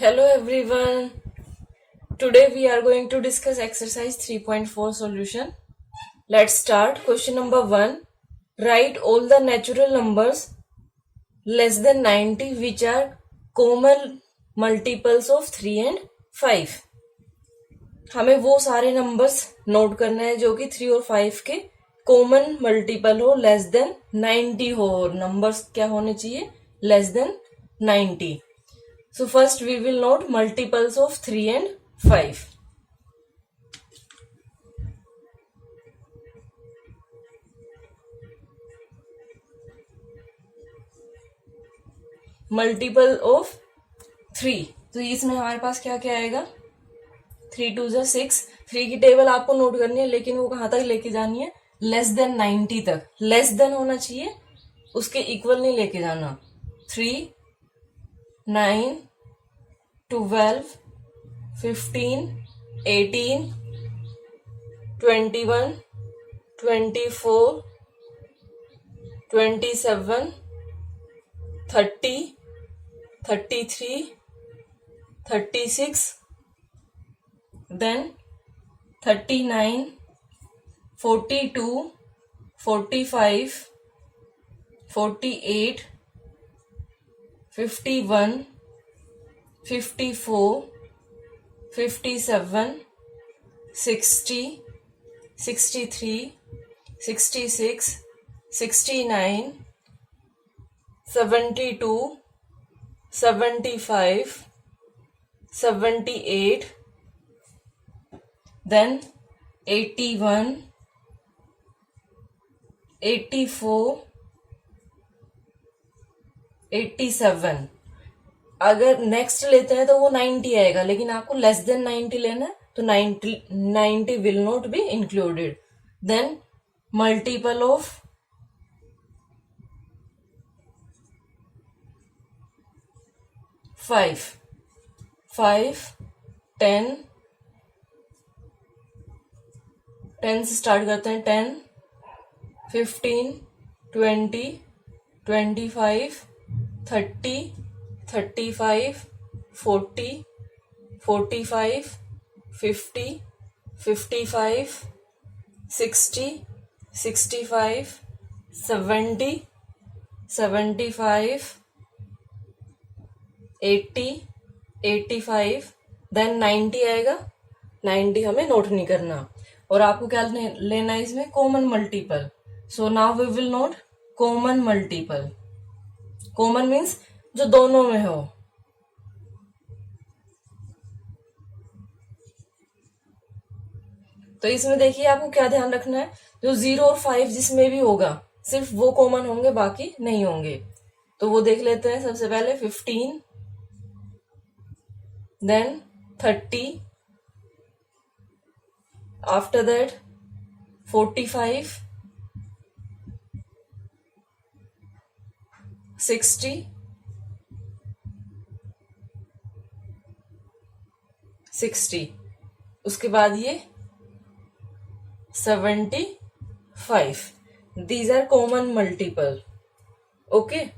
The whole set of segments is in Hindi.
Hello everyone. Today we are going to discuss exercise 3.4 solution. Let's start. Question number 1. Write all the natural numbers less than 90 which are common multiples of 3 and 5. हमें वो सारे नंबर्स नोट करना है जो कि 3 और 5 के कॉमन मल्टीपल हो, लेस देन 90 हो, और नंबर्स क्या होने चाहिए, less than 90. So first we will note multiples of 3 and 5. Multiple of 3. तो इसमें हमारे पास क्या क्या आएगा, 3 2 जा 6. 3 की टेबल आपको नोट करनी है, लेकिन वो कहाँ तक लेके जानी है, लेस देन 90 तक. लेस देन होना चाहिए, उसके इक्वल नहीं लेके जाना. 3 9 12 15 18 21 24 27 30 33 36, then 39 42 45 48 51 54 57 60 63 66 69 72 75 78, then 81 84 87. अगर नेक्स्ट लेते हैं तो वो 90 आएगा, लेकिन आपको लेस देन 90 लेना है, तो 90 will not be included. Then multiple of 5 10 से स्टार्ट करते हैं. 10 15 20 25 30 35 40 45 50 55 60 65 70 75 80 85, देन 90 आएगा. 90 हमें नोट नहीं करना, और आपको क्या लेना है इसमें, common multiple. So now we will note common multiple. Common means जो दोनों में हो. तो इसमें देखिए आपको क्या ध्यान रखना है, जो 0 और 5 जिसमें भी होगा सिर्फ वो कॉमन होंगे, बाकी नहीं होंगे. तो वो देख लेते हैं. सबसे पहले 15, then 30, after that 45, 60, 60, उसके बाद ये 75. These are common multiple. Okay.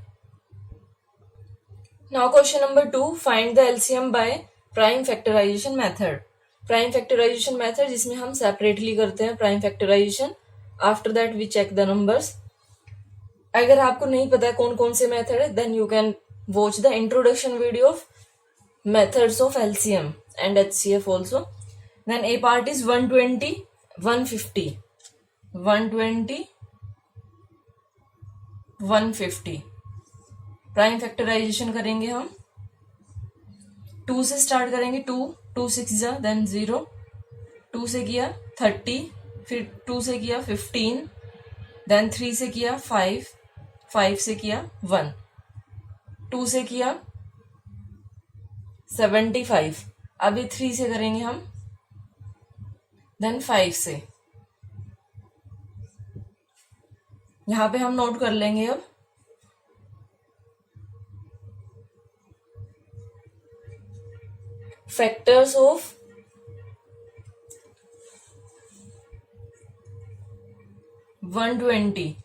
Now question number 2. Find the LCM by prime factorisation method. Prime factorisation method जिसमें हम सेपरेटली करते हैं prime factorisation. After that we check the numbers. अगर आपको नहीं पता है कौन कौन से मेथड है, then you can watch the introduction video of methods of LCM and HCF also. Then A part is 120 150 120 150. Prime factorisation करेंगे हम. 2 से स्टार्ट करेंगे. 2 6 जा, देन 0. 2 से किया 30, फिर 2 से किया 15, देन 3 से किया 5, 5 से किया 1, 2 से किया 75. अभी 3 से करेंगे हम, देन 5 से. यहां पे हम नोट कर लेंगे अब factors of 120.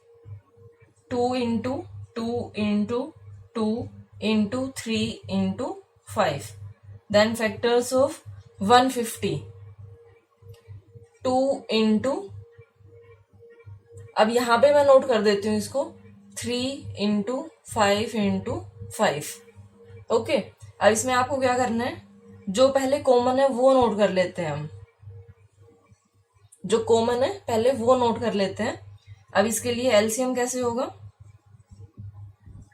2 into 2 into 2 into 3 into 5. Then factors of 150, 2 into, अब यहां पे मैं नोट कर देती हूँ इसको, 3 इंटू 5 इंटू 5। ओके, अब इसमें आपको क्या करना है, जो पहले कॉमन है वो नोट कर लेते हैं हम, जो कॉमन है पहले वो नोट कर लेते हैं। अब इसके लिए एलसीएम कैसे होगा,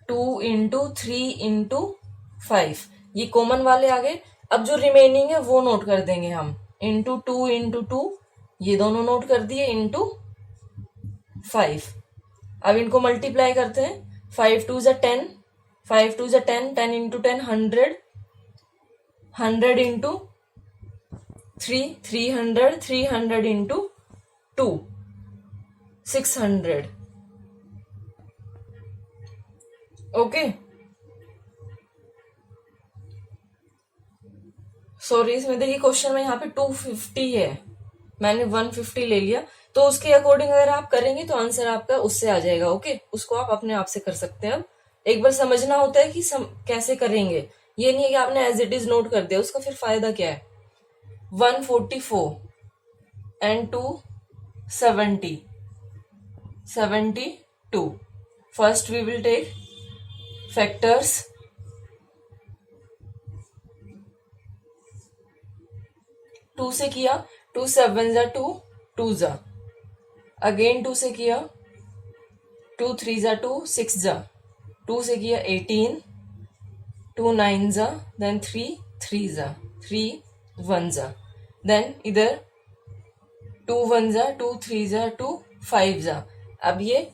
2 इंटू 3 इंटू 5, ये कॉमन वाले आ गए। अब जो रिमेनिंग है वो नोट कर देंगे हम, इंटू 2 इंटू 2, ये दोनों नोट कर दिए, इंटू 5। अब इनको मल्टीप्लाई करते हैं, 5 2 ज़ा 10, 5 2 ज़ा 10, 10 into 10 100, 100 into 3 300, 300 into 2 600। Okay, sorry, इसमें देखिए क्वेश्चन में यहाँ पे 250 है, मैंने 150 ले लिया, तो उसके अकॉर्डिंग अगर आप करेंगे तो आंसर आपका उससे आ जाएगा। ओके, उसको आप अपने आप से कर सकते हैं। अब एक बार समझना होता है कि कैसे करेंगे, ये नहीं है कि आपने एज इट इज नोट कर दिया, उसका फिर फायदा क्या है। 144 and 2 70, 72। First we will take factors, 2 से किया, 2 7 ज़ा 2, 2 ज़ा, अगेन 2 से किया, 2 3 ज़ा 2, 6 ज़ा, 2 से किया 18, 2 9 ज़ा, देन 3 3 ज़ा, 3 1 ज़ा, देन इधर 2 1 ज़ा, 2 3 ज़ा 2, 5 ज़ा। अब ये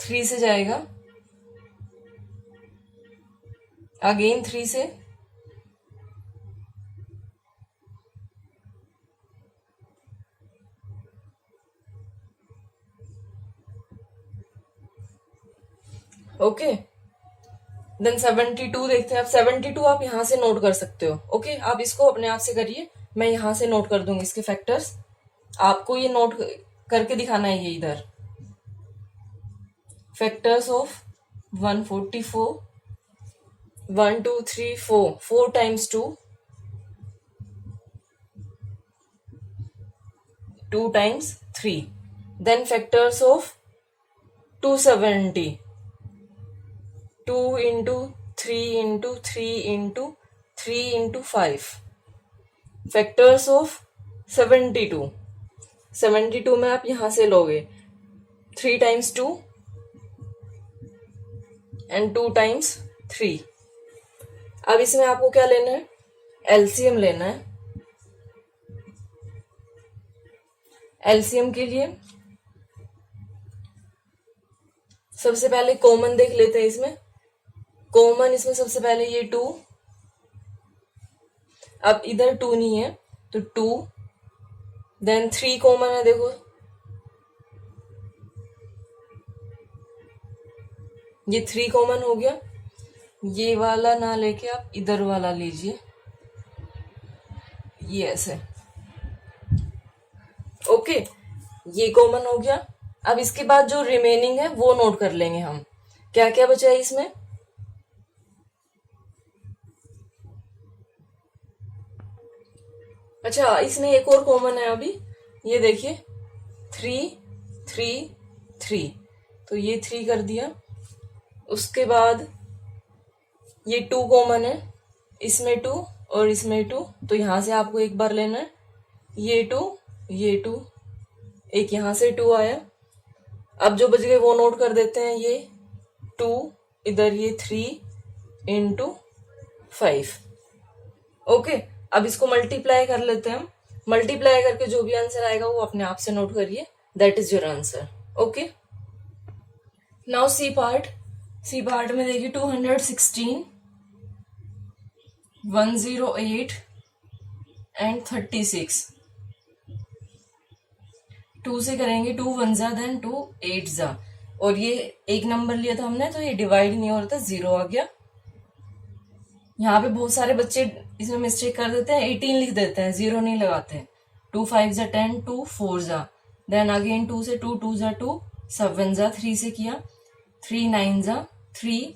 3 से जाएगा, अगेन 3 से, ओके, देन 72 देखते हैं। अब 72 आप यहां से नोट कर सकते हो। ओके, आप इसको अपने आप से करिए, मैं यहां से नोट कर दूंगी इसके फैक्टर्स, आपको ये नोट करके दिखाना है। ये इधर factors of 144, 1 2 3 4, 4 times 2, 2 times 3, then factors of 270, 2 into 3 into 3 into 3 into 5, factors of 72, 72 में आप यहां से लोगे 3 टाइम्स 2 एंड 2 टाइम्स 3। अब इसमें आपको क्या लेना है, एलसीएम लेना है। एलसीएम के लिए सबसे पहले कॉमन देख लेते हैं। इसमें कॉमन, इसमें सबसे पहले ये 2, अब इधर 2 नहीं है तो 2, देन 3 कॉमन है, देखो ये 3 कॉमन हो गया, ये वाला ना लेके आप इधर वाला लीजिए, ये ऐसे। ओके, ये कॉमन हो गया। अब इसके बाद जो रिमेनिंग है वो नोट कर लेंगे हम, क्या क्या बचा है इसमें। अच्छा, इसमें एक और कॉमन है अभी, ये देखिए 3 3 3, तो ये 3 कर दिया। उसके बाद ये 2 कॉमन है, इसमें 2 और इसमें 2, तो यहां से आपको एक बार लेना है, ये 2 ये 2, एक यहां से 2 आया। अब जो बच गए वो नोट कर देते हैं, ये 2, इधर ये 3 इंटू 5। ओके, अब इसको मल्टीप्लाई कर लेते हैं हम, मल्टीप्लाई करके जो भी आंसर आएगा वो अपने आप से नोट करिए, that is your answer. Okay, now C part. C part में देखिए 216, 108 एंड 36। 2 से करेंगे, 2 1 ज़ा, देन 2 8 ज़ा, और ये एक नंबर लिया था हमने तो ये डिवाइड नहीं हो रहा था, 0 आ गया। यहाँ पे बहुत सारे बच्चे इसमें मिस्टेक कर देते हैं, 18 लिख देते हैं, 0 नहीं लगाते हैं। 2 5 ज़ा 10, 2 4 ज़ा, देन अगेन 2 से 2 2 ज़ा 2, 7 ज़ा, 3 से किया, 3 9 ज़ा 3,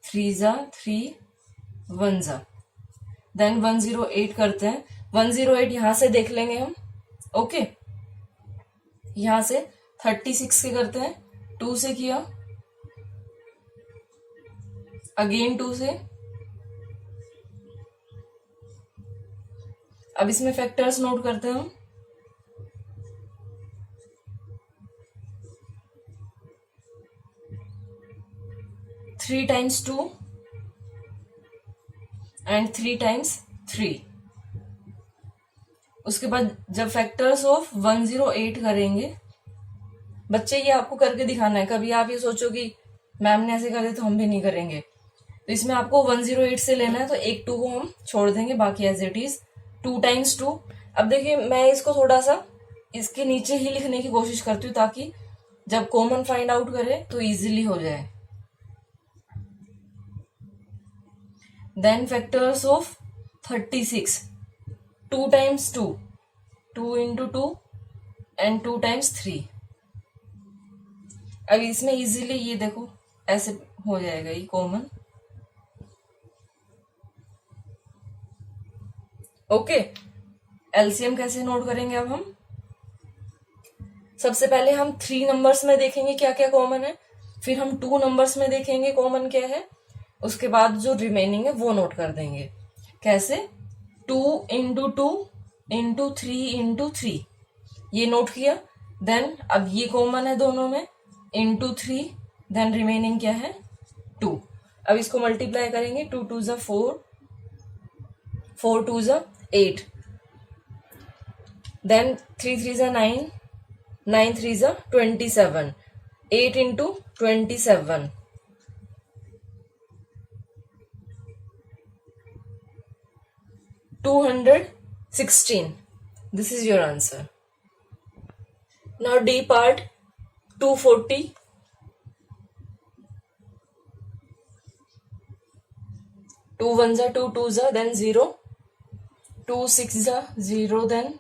3 ज़ा 3, 1 ज़ा, देन 108 करते हैं। 108 यहां से देख लेंगे हम। ओके, यहां से 36 के करते हैं। 2 से किया, अगेन 2 से। अब इसमें फैक्टर्स नोट करते हैं हम। 3 टाइम्स 2 एंड 3 टाइम्स 3। उसके बाद जब फैक्टर्स ऑफ 108 करेंगे, बच्चे ये आपको करके दिखाना है। कभी आप ये सोचो कि मैम ने ऐसे करे तो हम भी नहीं करेंगे, तो इसमें आपको 108 से लेना है। तो एक 2 को हम छोड़ देंगे, बाकी एज इट इज 2 टाइम्स 2। अब देखिए, मैं इसको थोड़ा सा इसके नीचे ही लिखने की कोशिश करती हूँ ताकि जब कॉमन फाइंड आउट करें तो इजीली हो जाए। Then factors of 36, 2 times 2, 2 into 2 and 2 times 3। अब इसमें इजीली ये देखो ऐसे हो जाएगा ये कॉमन। ओके, एलसीएम कैसे नोट करेंगे अब हम? सबसे पहले हम 3 नंबर्स में देखेंगे क्या क्या कॉमन है, फिर हम 2 नंबर्स में देखेंगे कॉमन क्या है, उसके बाद जो रिमेनिंग है वो नोट कर देंगे। कैसे? 2 इंटू 2 इंटू 3 इंटू 3, ये नोट किया। देन अब ये कॉमन है दोनों में, इंटू 3, देन रिमेनिंग क्या है 2। अब इसको मल्टीप्लाई करेंगे। 2 2 ज़ा 4, 4 2 ज़ा 8, देन 3 3 ज़ा 9, 9 3 ज़ा 27, 8 into 27, 216. This is your answer. Now D part, 240, 2 1 za 2 2 za, then 0, 2 6 za 0, then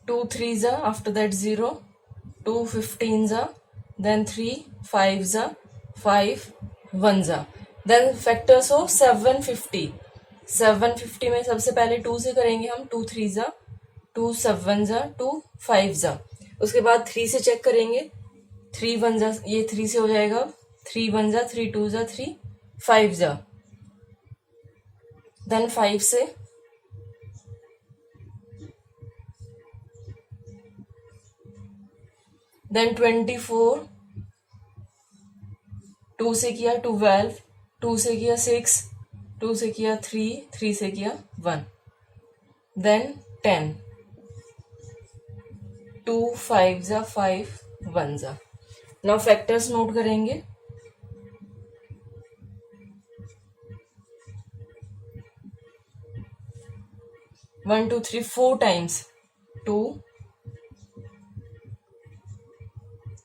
2 3 za, after that 0, 2 15 za, then 3 5 za, 5 1 za, then factors of 750। 750 में सबसे पहले 2 से करेंगे हम। 2 3 जा, 2 7 जा, 2 5 जा। उसके बाद 3 से चेक करेंगे। 3 1 जा, ये 3 से हो जाएगा। 3 1 जा, 3 2 जा, 3 5 जा, देन 5 से, देन 24, 2 से किया 12, 2 से किया 6, 2 से किया 3, 3 से किया 1, देन 10, 2 5 जा, 5 1 जा। नाउ फैक्टर्स नोट करेंगे। One two three 4 times 2,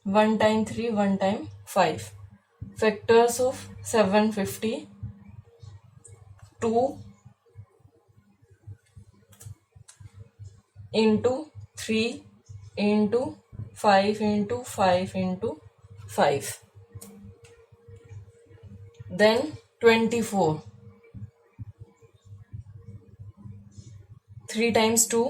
1 time 3, 1 time 5। Factors of 750, 2 into 3 into 5 into 5 into 5, then 24, 3 times 2,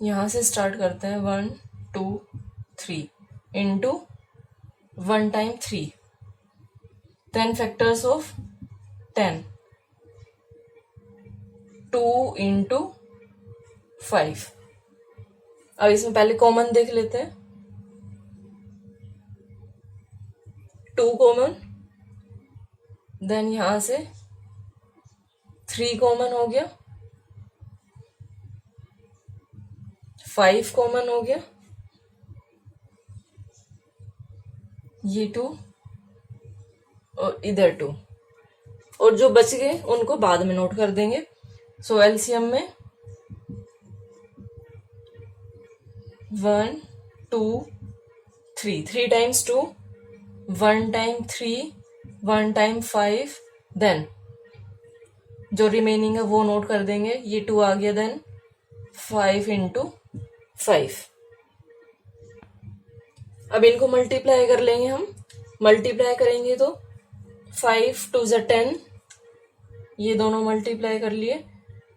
यहां से स्टार्ट करते हैं। 1 2 3 into 1 time 3, then factors of 10, 2 into 5। अब इसमें पहले कॉमन देख लेते हैं। 2 कॉमन, देन यहां से 3 कॉमन हो गया, 5 कॉमन हो गया, ये 2 और इधर 2, और जो बच गए उनको बाद में नोट कर देंगे। सो एलसीएम में 1 2 3, 3 टाइम्स 2, 1 टाइम 3, 1 टाइम 5, देन जो रिमेनिंग है वो नोट कर देंगे। ये 2 आ गया, देन 5 इंटू 5। अब इनको मल्टीप्लाई कर लेंगे हम। मल्टीप्लाई करेंगे तो 5 2 ज़ा 10, ये दोनों मल्टीप्लाई कर लिए,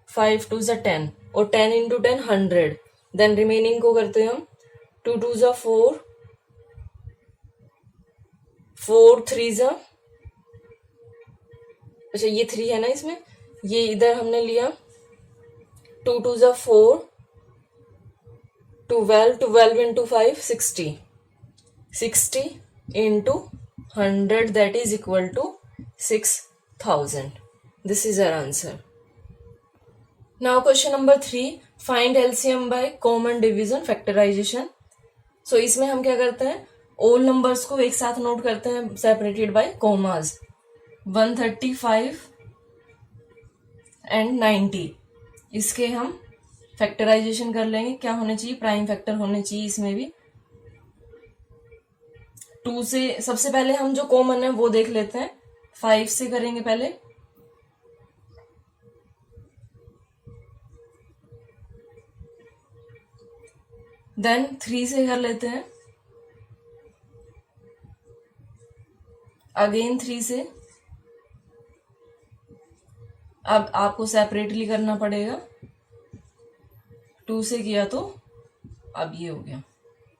5 2 ज़ा 10 और 10 इंटू 10 100। देन रिमेनिंग को करते हैं हम, 2 2 ज़ा 4, 4 3 ज़ा, अच्छा ये 3 है ना इसमें, ये इधर हमने लिया, 2 2 ज़ा 4, 12, 12 into 5 60, 60 into 100, that is equal to 6000. This is our answer. Now question number 3, find LCM by common division factorization. So इसमें हम क्या करते हैं, all numbers को एक साथ नोट करते हैं separated by commas. 135 and 90, इसके हम फैक्टराइजेशन कर लेंगे। क्या होने चाहिए, प्राइम फैक्टर होने चाहिए इसमें भी। 2 से सबसे पहले हम जो कॉमन है वो देख लेते हैं, 5 से करेंगे पहले, देन 3 से कर लेते हैं, अगेन 3 से। अब आपको सेपरेटली करना पड़ेगा, 2 से किया तो अब ये हो गया।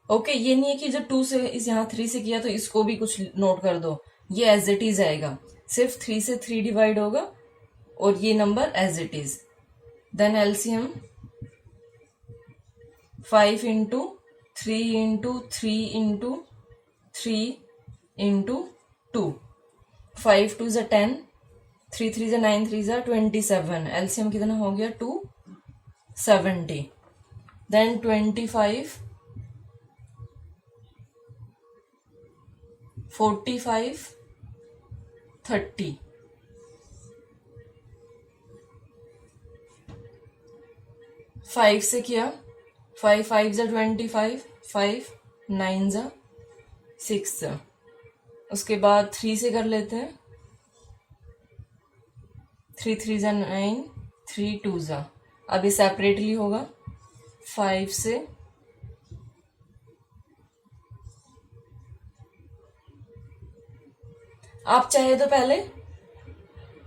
ओके, ये नहीं है कि जब 2 से इस यहाँ 3 से किया तो इसको भी कुछ नोट कर दो, ये एज इट इज आएगा, सिर्फ 3 से 3 डिवाइड होगा और ये number as it is. Then LCM 5 into 3 into 3 into 3 into 2, 5 2 ज़ा 10, 3 3 ज़ा 9, 3 ज़ा 27, एलसीएम कितना हो गया 270। देन 25, 45, 30, 5 से किया, 5 5 ज़ा 25, 5 9 ज़ा 6 ज़ा। उसके बाद 3 से कर लेते हैं, 3 3 ज़ा 9, 3 2 ज़ा। अब ये सेपरेटली होगा, 5 से, आप चाहे तो पहले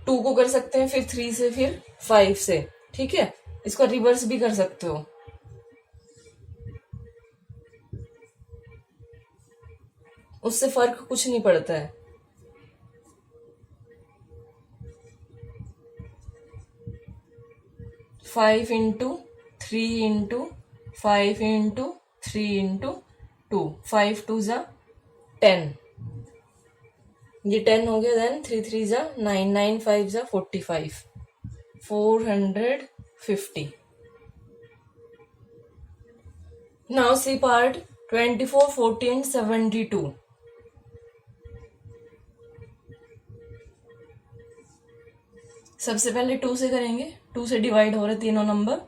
2 को कर सकते हैं, फिर 3 से, फिर 5 से, ठीक है। इसको रिवर्स भी कर सकते हो, उससे फर्क कुछ नहीं पड़ता है। Five into 3 into 5 into 3 into 2, 5 2 ज़ा 10, ये 10 हो गया। देन 3 3 ज़ा 9, 9 5 ज़ा 45, 450। Now C part 24, 40 and 72। सबसे पहले 2 से करेंगे, 2 से डिवाइड हो रहे तीनों नंबर,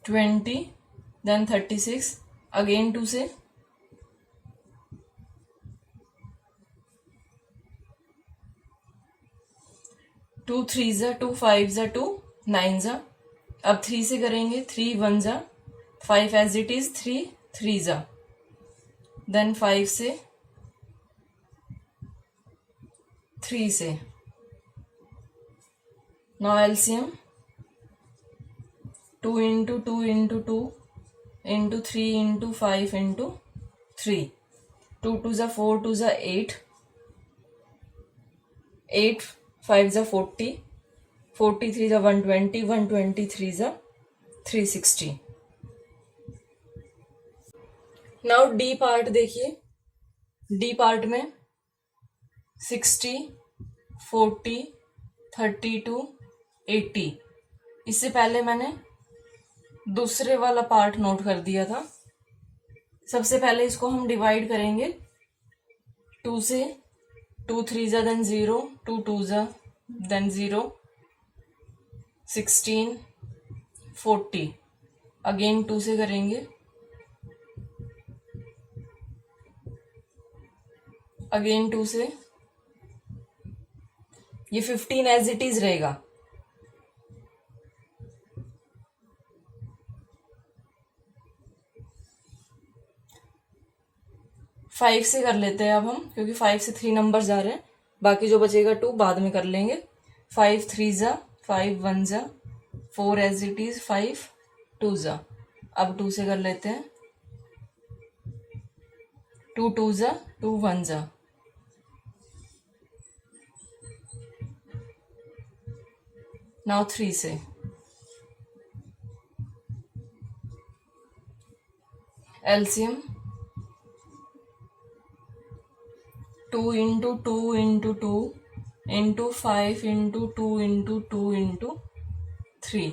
20, देन 36, अगेन 2 से, 2 3 ज़ा 2, 5 ज़ा 2, 9 ज़ा। अब 3 से करेंगे, 3 1 ज़ा, 5 एज इट इज, 3 3 ज़ा। देन 5 से, 3 से। Now LCM 2 into 2 into 2 into 3 into 5 into 3, 2 2 ज़ा 4, 2 ज़ा 8, 8 5 ज़ा 40, 43 ज़ा 120, 123 ज़ा 360। नाउ डी पार्ट देखिए, डी पार्ट में 60, 40, 32, 80। इससे पहले मैंने दूसरे वाला पार्ट नोट कर दिया था। सबसे पहले इसको हम डिवाइड करेंगे 2 से, 2 3 ज़ा देन 0, 2 2 ज़ा देन 0, 16, 40, अगेन 2 से करेंगे, अगेन 2 से, ये 15 एज इट इज रहेगा। 5 से कर लेते हैं अब हम, क्योंकि 5 से 3 नंबर जा रहे हैं। बाकी जो बचेगा 2 बाद में कर लेंगे। 5 3 जा 5 1 जा 4 एज इट इज 5 2 जा। अब 2 से कर लेते हैं। 2 2 जा 2 1 जा। नाउ 3 से। LCM 2 into 2 into 2 into 5 into 2 into 2 into 3।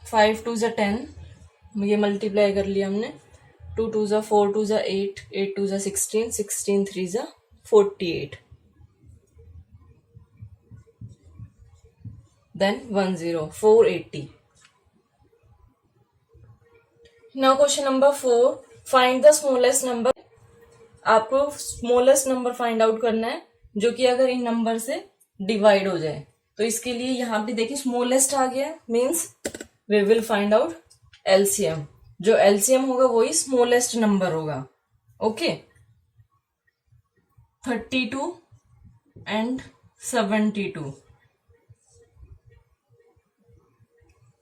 5 2 जा 10, ये मल्टीप्लाई कर लिया हमने। 2 2 जा 4 2 जा 8 8 2 जा 16 16 3 जा 48। Then 10 480। Now question number 4, find the smallest number. आपको स्मॉलेस्ट नंबर फाइंड आउट करना है जो कि अगर इन नंबर से डिवाइड हो जाए। तो इसके लिए यहाँ पे देखिए स्मॉलेस्ट आ गया, means we will find out LCM. जो एलसीएम होगा वही स्मॉलेस्ट नंबर होगा। Okay, 32 and 72।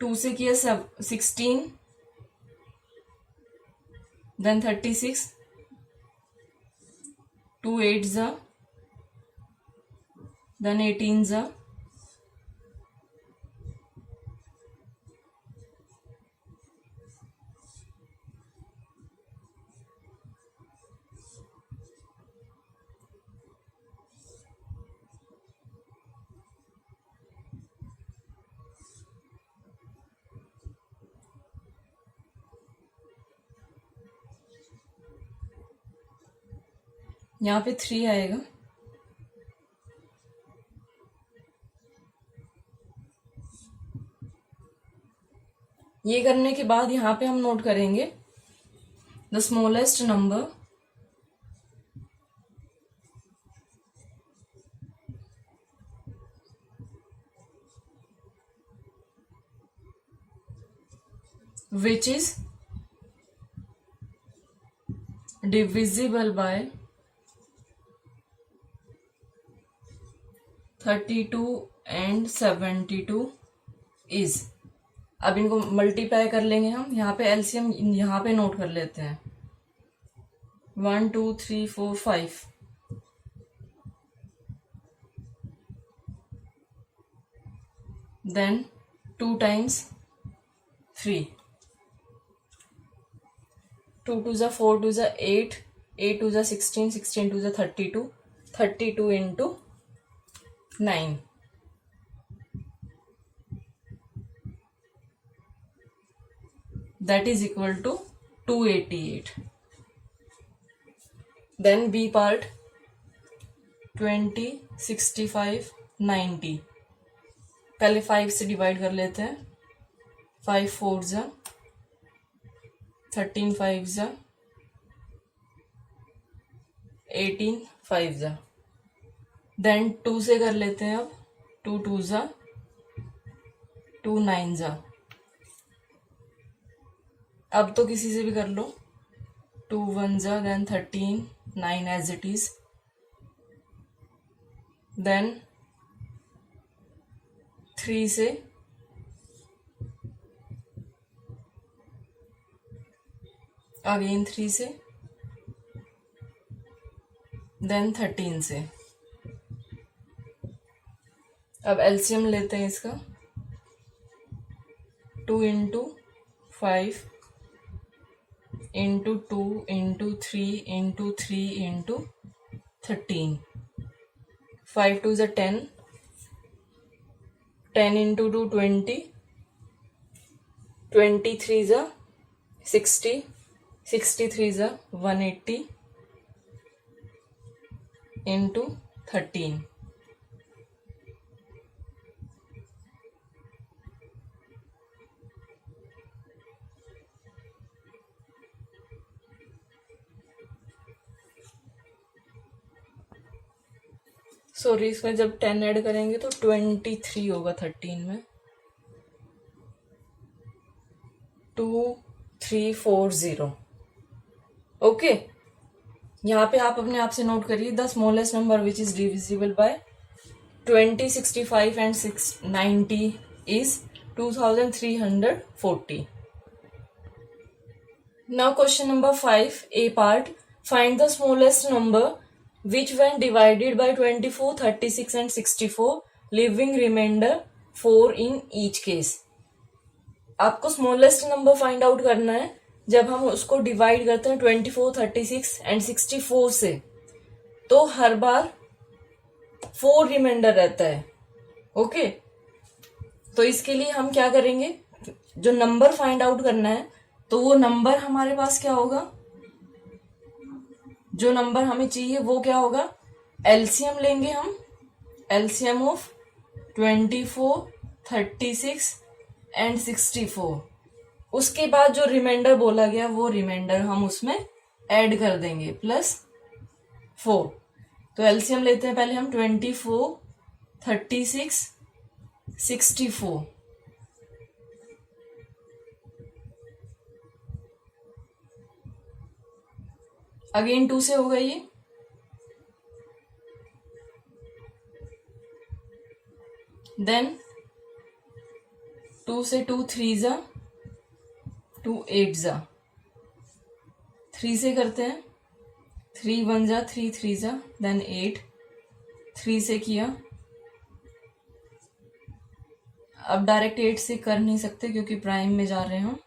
2 से किया 16, देन 36, 2 8 जा, देन 18 जा, यहाँ पे 3 आएगा। ये करने के बाद यहाँ पे हम नोट करेंगे the smallest number which is divisible by 32 and 72 is। अब इनको मल्टीप्लाई कर लेंगे हम। यहाँ पे एलसीएम यहाँ पे नोट कर लेते हैं। 1 2 3 4 5। Then 2 times 3। 2 2 जा 4 2 जा 8 8 2 जा 16 16 2 जा 32 32 into 9। That is equal to 288. Then B part 20 65 90। पहले 5 से डिवाइड कर लेते हैं। 5 4 जा 13 5 जा 18 5 जा। देन 2 से कर लेते हैं। अब 2 2 जा 2 9 जा। अब तो किसी से भी कर लो। 2 1 जा, then 13 9 as it is, then 3 से अगेन 3 से, देन 13 से। अब एलसीएम लेते हैं इसका। 2 into 5 into 2 into 3 into 3 into 13। 5 2 is 10, 10 into 2 20, 23 is 60, 63 is 180 into 13। Sorry, इसमें जब 10 ऐड करेंगे तो 23 होगा 13 में। 2340। ओके, यहाँ पे आप अपने आप से नोट करिए, the smallest number which is divisible bye 20, 65 and 690 is 2340. Now question number 5, A part. Find the smallest number which when divided by 24, 36 and 64, leaving remainder 4 in each case. आपको स्मॉलेस्ट नंबर फाइंड आउट करना है जब हम उसको डिवाइड करते हैं 24, 36 एंड 64 से, तो हर बार 4 रिमाइंडर रहता है। ओके, तो इसके लिए हम क्या करेंगे, जो नंबर फाइंड आउट करना है तो वो नंबर हमारे पास क्या होगा, जो नंबर हमें चाहिए वो क्या होगा, एलसीएम लेंगे हम, एलसीएम ऑफ 24, 36 एंड 64। उसके बाद जो रिमाइंडर बोला गया वो रिमाइंडर हम उसमें ऐड कर देंगे प्लस 4। तो एलसीएम लेते हैं पहले हम 24, 36, 64। अगेन 2 से होगा ये, देन 2 से 2 3 जा, 2 8 जा, 3 से करते हैं 3 1 जा, 3 3 जा, देन 8, 3 से किया। अब डायरेक्ट 8 से कर नहीं सकते क्योंकि प्राइम में जा रहे हैं हम,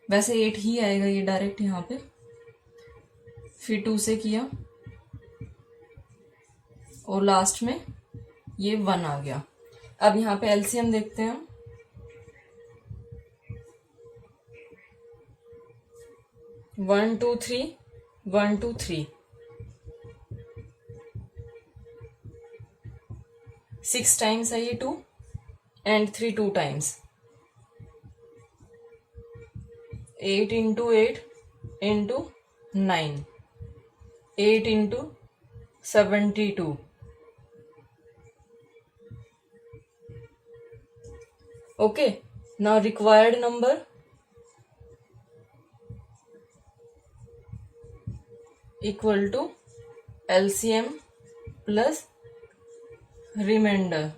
वैसे 8 ही आएगा ये डायरेक्ट यहाँ पे। फिर 2 से किया और लास्ट में ये 1 आ गया। अब यहाँ पे एलसीएम देखते हैं हम, 1 2 3, 1 2 3, 6 टाइम्स है ये 2 and 3 2 times, 8 into 8 into 9, 8 into 72। Okay, now required number equal to LCM plus remainder.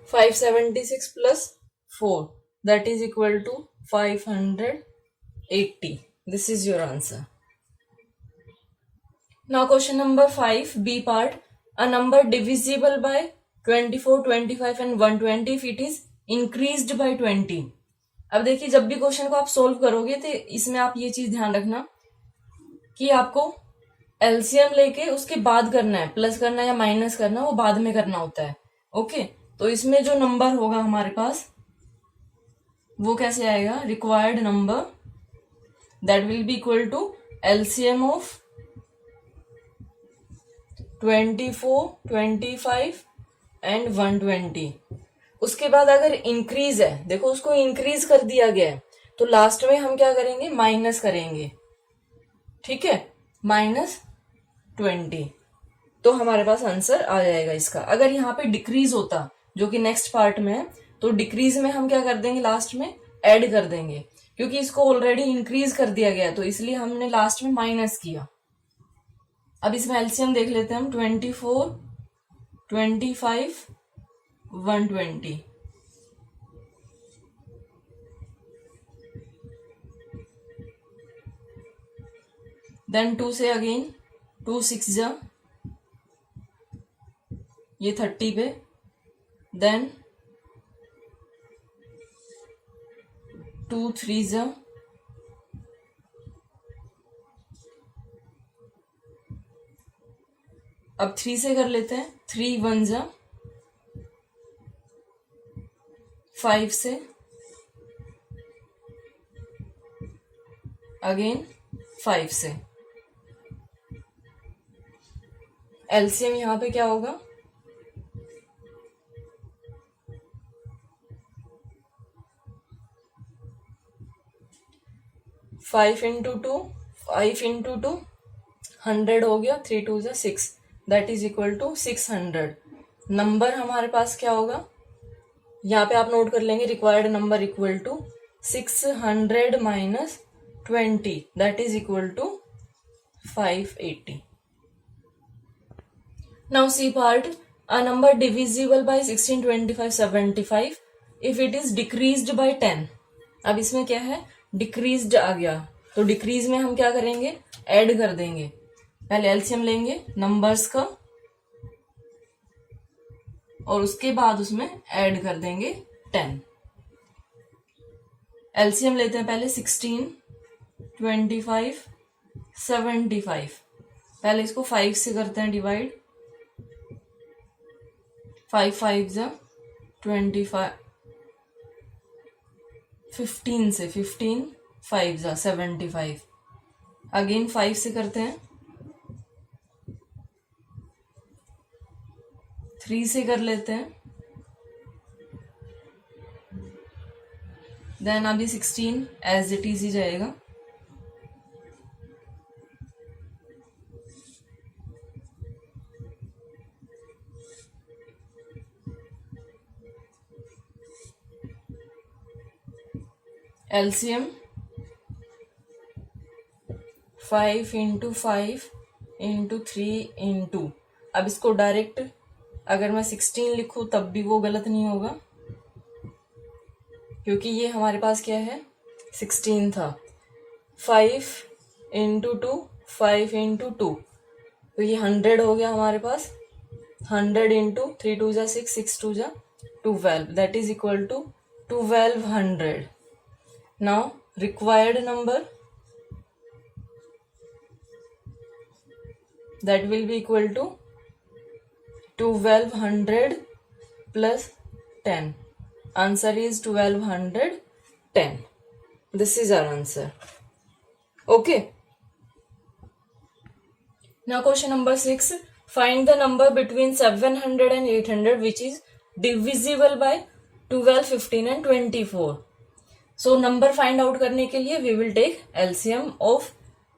576 plus 4, that is equal to 580. This is your answer. Now question number 5, B part. A number divisible by 24, 25 and 120 if it is increased by 20. अब देखिए, जब भी क्वेश्चन को आप सोल्व करोगे तो इसमें आप ये चीज ध्यान रखना कि आपको एलसीएम लेके उसके बाद करना है, प्लस करना या माइनस करना वो बाद में करना होता है। ओके, तो इसमें जो नंबर होगा हमारे पास वो कैसे आएगा, required number that will be equal to LCM of 24, 25 and 120। उसके बाद अगर इंक्रीज है, देखो उसको इंक्रीज कर दिया गया है तो लास्ट में हम क्या करेंगे, माइनस करेंगे। ठीक है, -20, तो हमारे पास आंसर आ जाएगा इसका। अगर यहाँ पे डिक्रीज होता जो कि नेक्स्ट पार्ट में है, तो डिक्रीज में हम क्या कर देंगे, लास्ट में ऐड कर देंगे, क्योंकि इसको ऑलरेडी इंक्रीज कर दिया गया तो इसलिए हमने लास्ट में माइनस किया। अब इसमें एलसीएम देख लेते हैं हम, 24, 25, 120। देन 2 से अगेन 2 6 जा, ये 30 पे, देन 2 3 जा, अब 3 से कर लेते हैं, 3 1 जा, 5 से अगेन 5 से। एलसीएम यहाँ पे क्या होगा, 5 इंटू 2, 5 इंटू 2 100 हो गया, 3 2 जा 6, that is equal to 600। Number हमारे पास क्या होगा, यहाँ पे आप नोट कर लेंगे, required number equal to 600 minus 20, that is equal to 580. Now see part, a number divisible by 16, 25, 75 if it is decreased by 10. अब इसमें क्या है, डिक्रीज्ड आ गया, तो डिक्रीज में हम क्या करेंगे, ऐड कर देंगे. पहले एलसीएम लेंगे नंबर्स का और उसके बाद उसमें ऐड कर देंगे 10. एलसीएम लेते हैं पहले 16, 25, 75. पहले इसको 5 से करते हैं डिवाइड. 5 5 जा 25, 15 से 15, 5 जा 75. अगेन 5 से करते हैं, 3 से कर लेते हैं, देन अभी 16 एज इट इज ही जाएगा. एलसीएम 5 इंटू 5 इंटू 3 इंटू, अब इसको डायरेक्ट अगर मैं 16 लिखूं तब भी वो गलत नहीं होगा, क्योंकि ये हमारे पास क्या है 16 था. 5 इंटू 2, 5 इंटू 2, तो ये 100 हो गया हमारे पास. 100 इंटू 3 2 जा 6, 6 2 जा 12, that is equal to 1200. Now required number, that will be equal to 1200 plus 10. Answer is 1210. This is our answer. Okay. Now question number 6. Find the number between 700 and 800 which is divisible by 12, 15 and 24. So number find out करने के लिए we will take LCM of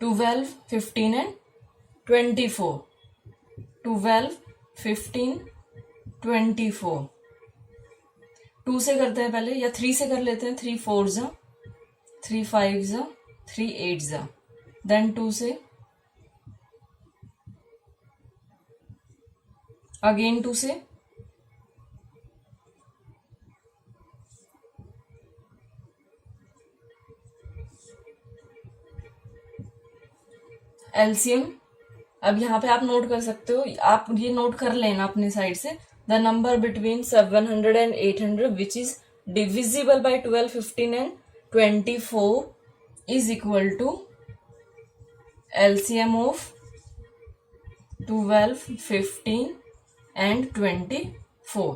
12, 15 and 24. 12, 15, 24. 2 से करते हैं पहले, या 3 से कर लेते हैं. 3 4 जा, 3 5 जा, 3 8 जा, देन 2 से, अगेन 2 से, एलसीएम. अब यहाँ पे आप नोट कर सकते हो, आप ये नोट कर लेना अपने साइड से, the number between 700 and 800 which is divisible by 12, 15 and 24 is equal to LCM of 12, 15 and 24.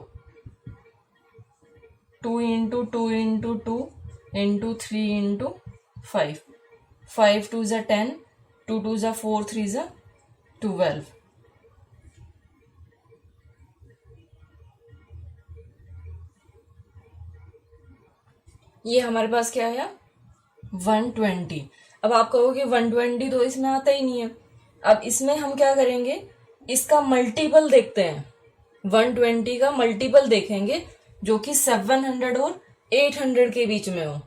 2 into 2 into 2 into 3 into 5. 5 2 जा 10, 2 2 जा 4, 3 जा 12. ये हमारे पास क्या है 120. अब आप कहोगे 120 तो इसमें आता ही नहीं है. अब इसमें हम क्या करेंगे, इसका मल्टीपल देखते हैं. 120 का मल्टीपल देखेंगे जो कि 700 और 800 के बीच में हो.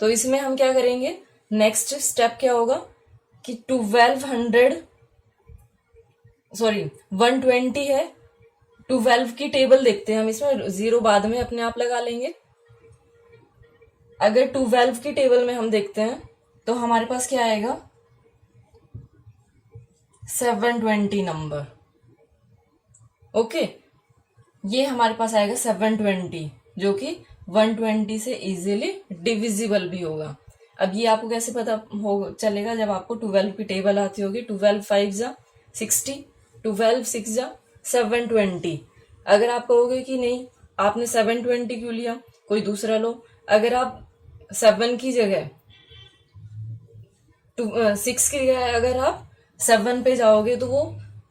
तो इसमें हम क्या करेंगे, नेक्स्ट स्टेप क्या होगा कि 120 है, 12 की टेबल देखते हैं हम. इसमें 0 बाद में अपने आप लगा लेंगे. अगर 12 की टेबल में हम देखते हैं तो हमारे पास क्या आएगा 720 नंबर. ओके, ये हमारे पास आएगा 720 जो कि 120 से इजीली डिविजिबल भी होगा. अब ये आपको कैसे पता हो चलेगा, जब आपको 12 की टेबल आती होगी. 12 5 जा 60, 12 6 जा 720. अगर आप कहोगे कि नहीं आपने 720 क्यों लिया, कोई दूसरा लो. अगर आप 7 की जगह 6 की जगह अगर आप 7 पे जाओगे तो वो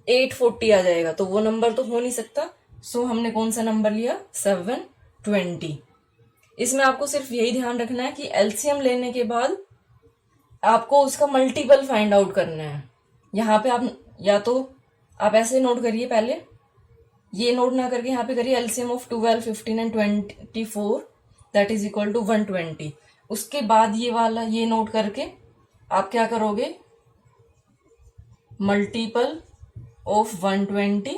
840 आ जाएगा, तो वो नंबर तो हो नहीं सकता. सो हमने कौन सा नंबर लिया 720. इसमें आपको सिर्फ यही ध्यान रखना है कि एलसीएम लेने के बाद आपको उसका मल्टीपल फाइंड आउट करना है. यहाँ पे आप या तो आप ऐसे नोट करिए, पहले ये नोट ना करके यहाँ पे करिए LCM of 12, 15 and 24 that is equal to 120. उसके बाद ये वाला ये नोट करके आप क्या करोगे, multiple of 120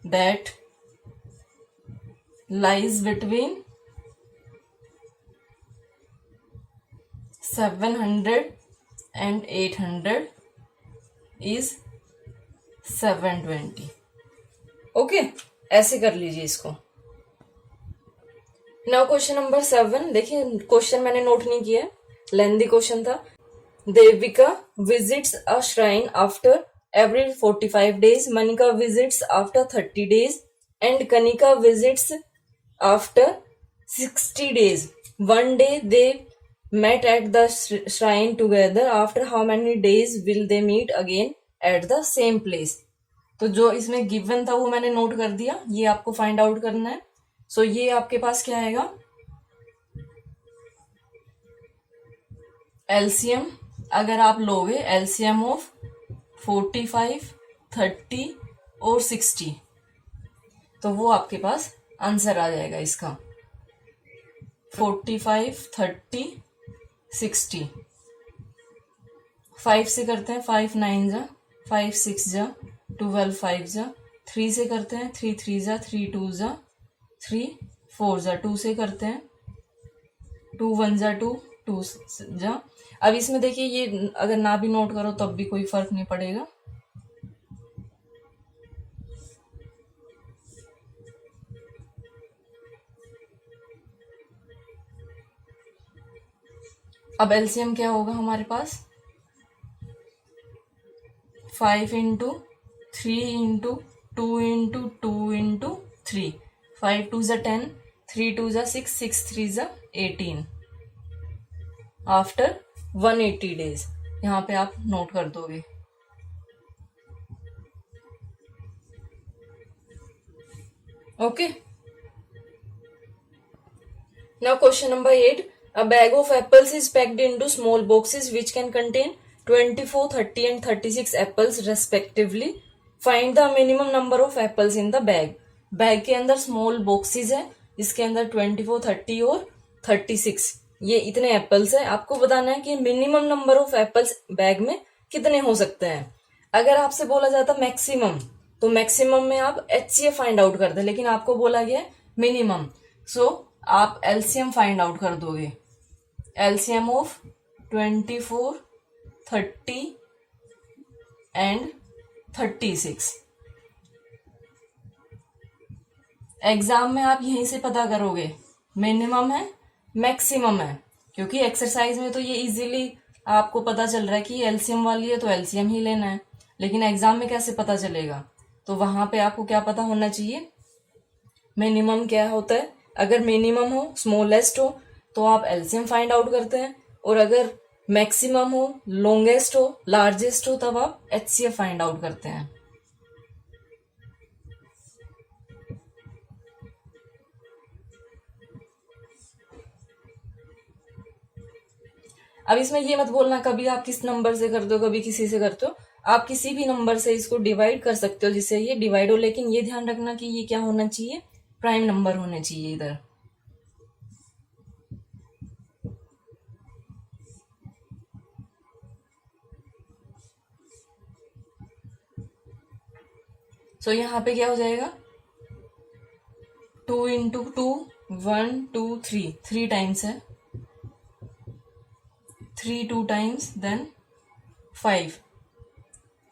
that lies between 700 and 800 is 720। Okay, ऐसे कर लीजिए इसको। नाउ क्वेश्चन नंबर 7, देखिए क्वेश्चन मैंने नोट नहीं किया है, लेंथी क्वेश्चन था। Devika visits a shrine after every 45 days, Manika visits after 30 days, and Kanika visits after 60 days. One day they met at the shrine together. After how many days will they meet again at the same place? तो जो इसमें गिवन था वो मैंने नोट कर दिया, ये आपको फाइंड आउट करना है। सो ये आपके पास क्या आएगा, एलसीएम अगर आप लोगे, एलसीएम ऑफ 45, 30 और 60, तो वो आपके पास आंसर आ जाएगा इसका 45, 30, 60। 5 से करते हैं, 5 9 जा, 5 6 जा, 12 5 जा। 3 से करते हैं, 3 3 जा, 3 2 जा, 3 4 जा। 2 से करते हैं, 2 1 जा, 2 2 जा। अब इसमें देखिए ये अगर ना भी नोट करो तब भी कोई फर्क नहीं पड़ेगा। अब एलसीएम क्या होगा हमारे पास, 5 इंटू 3 इंटू 2 इंटू 2 इंटू 3, 5 2 जा 10, 3 2 जा 6, 6 3 जा 18 आफ्टर 180 डेज। यहाँ पे आप नोट कर दोगे। Okay, now question number 8, a bag of apples is packed into small boxes which can contain 24, 30 and 36 apples respectively. Find the minimum number of apples in the bag. Bag के अंदर स्मॉल बॉक्सेस है, इसके अंदर 24, 30 और 36, ये इतने एप्पल्स है। आपको बताना है कि minimum number of apples bag में कितने हो सकते हैं। अगर आपसे बोला जाता मैक्सिमम, तो मैक्सिमम में आप एचसीएफ फाइंड आउट करते, लेकिन आपको बोला गया मिनिमम, सो आप एलसीएम फाइंड आउट कर दोगे। LCM of 24, 30 and 36। एग्जाम में आप यहीं से पता करोगे मिनिमम है मैक्सिमम है, क्योंकि एक्सरसाइज में तो ये इजीली आपको पता चल रहा है कि एलसीएम वाली है तो एलसीएम ही लेना है, लेकिन एग्जाम में कैसे पता चलेगा। तो वहां पे आपको क्या पता होना चाहिए, मिनिमम क्या होता है। अगर मिनिमम हो, स्मॉलेस्ट हो, तो आप एलसीएम फाइंड आउट करते हैं, और अगर मैक्सिमम हो, लॉन्गेस्ट हो, लार्जेस्ट हो, तब आप एचसीएफ फाइंड आउट करते हैं। अब इसमें ये मत बोलना कभी आप किस नंबर से करते हो, कभी किसी से करते हो। आप किसी भी नंबर से इसको डिवाइड कर सकते हो जिससे ये डिवाइड हो, लेकिन ये ध्यान रखना कि ये क्या होना चाहिए, प्राइम नंबर होने चाहिए इधर। सो यहाँ पे क्या हो जाएगा, 2 इंटू 2, 1 2 3, 3 टाइम्स है, 3 2 टाइम्स, देन 5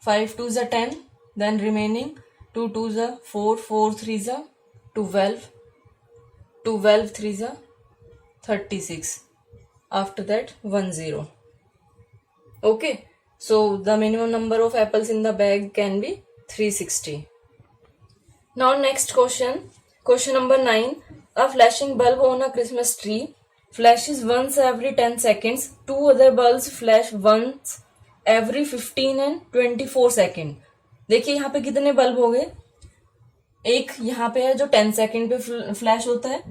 5 2 जा 10, देन रिमेनिंग 2 2 जा 4, 4 3 जा 12, 12 3 जा 36, after that 1 0. Okay, so the minimum number of apples in the bag can be 360. Now next question, question number 9, a flashing bulb on a Christmas tree flashes once every 10 seconds. Two other bulbs flash once every 15 and 24 second. देखिए यहाँ पे कितने बल्ब हो गए, एक यहाँ पे है जो 10 सेकेंड पे फ्लैश होता है,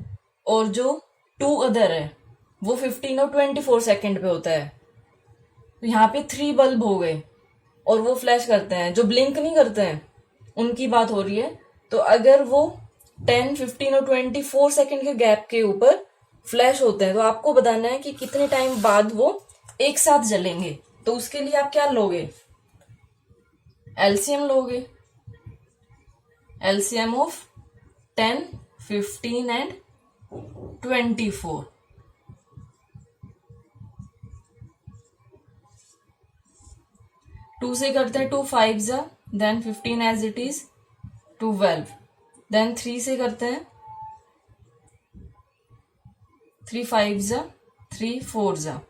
और जो 2 अदर है वो 15 और 24 सेकेंड पे होता है। तो यहाँ पे 3 बल्ब हो गए और वो फ्लैश करते हैं, जो ब्लिंक नहीं करते हैं उनकी बात हो रही है। तो अगर वो 10, 15 और 24 सेकेंड के गैप के ऊपर फ्लैश होते हैं, तो आपको बताना है कि कितने टाइम बाद वो एक साथ जलेंगे, तो उसके लिए आप क्या लोगे, एलसीएम लोगे, एलसीएम ऑफ 10, 15 एंड 24। टू से करते हैं, 2 5 जा, then 15 as it is 12, then 3 से करते हैं, 3 5 जा, 3 4 जा,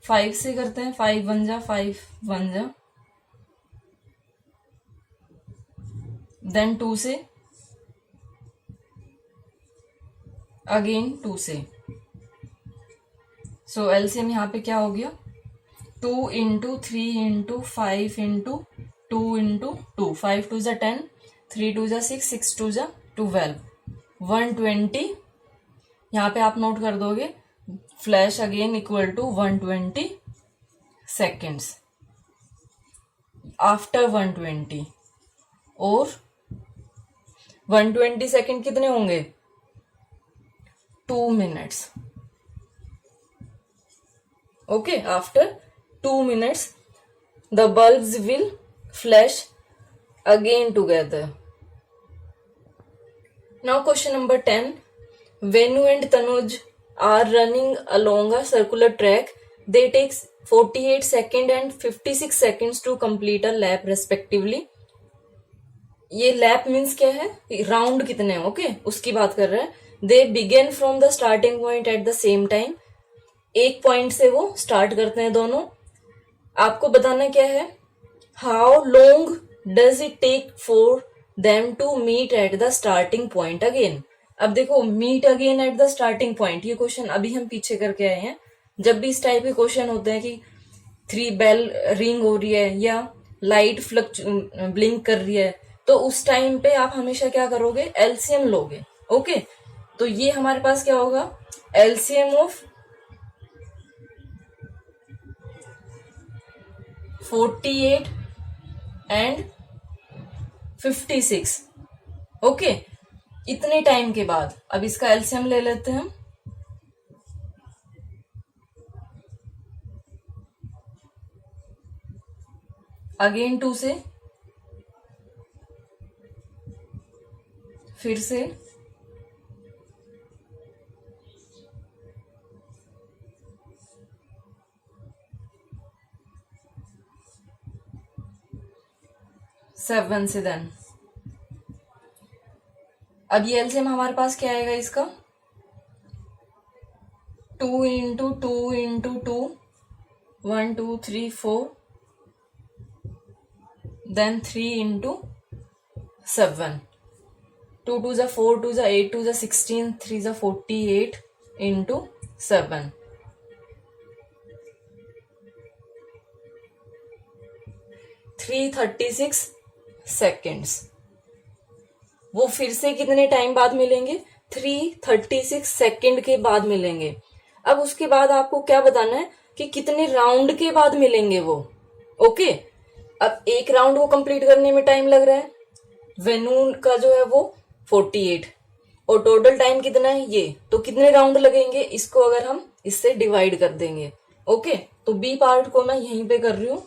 5 से करते हैं, 5 1 जा, 5 1 जा, देन 2 से, अगेन 2 से। सो एलसीएम यहाँ पे क्या हो गया, 2 इंटू 3 इंटू 5 इंटू 2 इंटू 2, 5 2 जा 10, 3 2 जा 6, 6 2 जा 12, 120। यहाँ पे आप नोट कर दोगे flash again equal to 120 seconds after 120, और 120 सेकेंड कितने होंगे, 2 minutes. Okay, after 2 minutes the bulbs will flash again together. Now question number 10. Venu and Tanuj are running along a circular track. They take 48 seconds and 56 seconds to complete a lap respectively. ये लैप मीन्स क्या है, राउंड कितने हैं, ओके उसकी बात कर रहे हैं। They begin from the starting point at the same time, एक पॉइंट से वो स्टार्ट करते हैं दोनों। आपको बताना क्या है, how long does it take for them to meet at the starting point again. अब देखो, meet again at the starting point, ये क्वेश्चन अभी हम पीछे करके आए हैं। जब भी इस टाइप के क्वेश्चन होते हैं कि 3 बेल रिंग हो रही है या लाइट ब्लिंक कर रही है, तो उस टाइम पे आप हमेशा क्या करोगे, एलसीएम लोगे। ओके, तो ये हमारे पास क्या होगा, एलसीएम ऑफ 48 एंड 56। ओके, इतने टाइम के बाद अब इसका एलसीएम ले लेते हैं हम। अगेन 2 से, फिर से 7 से, देन अब ये एलसीएम हमारे पास क्या आएगा इसका, 2 इंटू 2 इंटू 2, 1 2 3 4, देन 3 इंटू 7, 2 2 जा 4, 2 जा 8, 2 जा 16, 3 जा 48 इंटू 7, 336 सेकेंड्स। वो फिर से कितने टाइम बाद मिलेंगे, 336 सेकेंड के बाद मिलेंगे। अब उसके बाद आपको क्या बताना है कि कितने राउंड के बाद मिलेंगे वो। ओके, अब एक राउंड वो कंप्लीट करने में टाइम लग रहा है, वेन्यू का जो है वो 48, और टोटल टाइम कितना है ये, तो कितने राउंड लगेंगे, इसको अगर हम इससे डिवाइड कर देंगे। ओके, तो बी पार्ट को मैं यहीं पे कर रही हूं।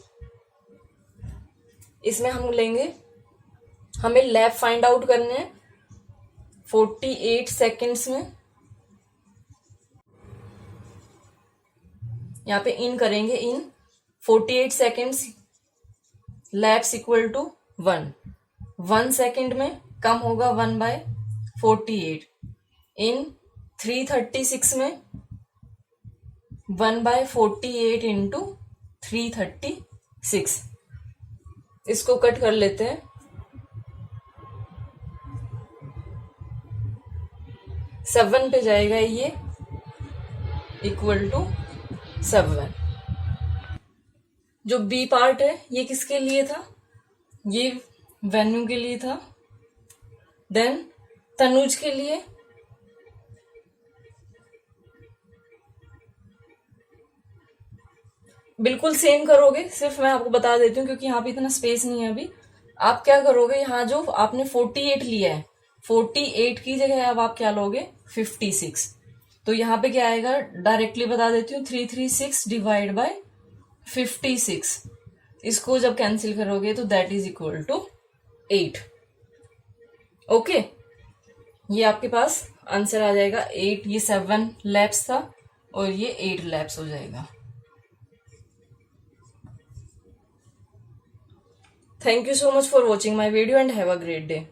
इसमें हम लेंगे, हमें लैप फाइंड आउट करने हैं 48 सेकेंड्स में। यहां पे इन करेंगे, in 48 seconds laps equal to 1 second में कम होगा 1/48, इन 336 में 1/48 इंटू 336। इसको कट कर लेते हैं, 7 पे जाएगा ये, इक्वल टू 7। जो बी पार्ट है ये किसके लिए था, ये वेन्यू के लिए था। देन तनुज के लिए बिल्कुल सेम करोगे, सिर्फ मैं आपको बता देती हूँ क्योंकि यहाँ पे इतना स्पेस नहीं है अभी। आप क्या करोगे, यहाँ जो आपने 48 लिया है, 48 की जगह अब आप क्या लोगे, 56। तो यहाँ पे क्या आएगा, डायरेक्टली बता देती हूँ, 336 डिवाइड बाय 56, इसको जब कैंसिल करोगे तो that is equal to 8। Okay, ये आपके पास आंसर आ जाएगा 8। ये 7 लैप्स था और ये 8 लैप्स हो जाएगा। Thank you so much for watching my video and have a great day.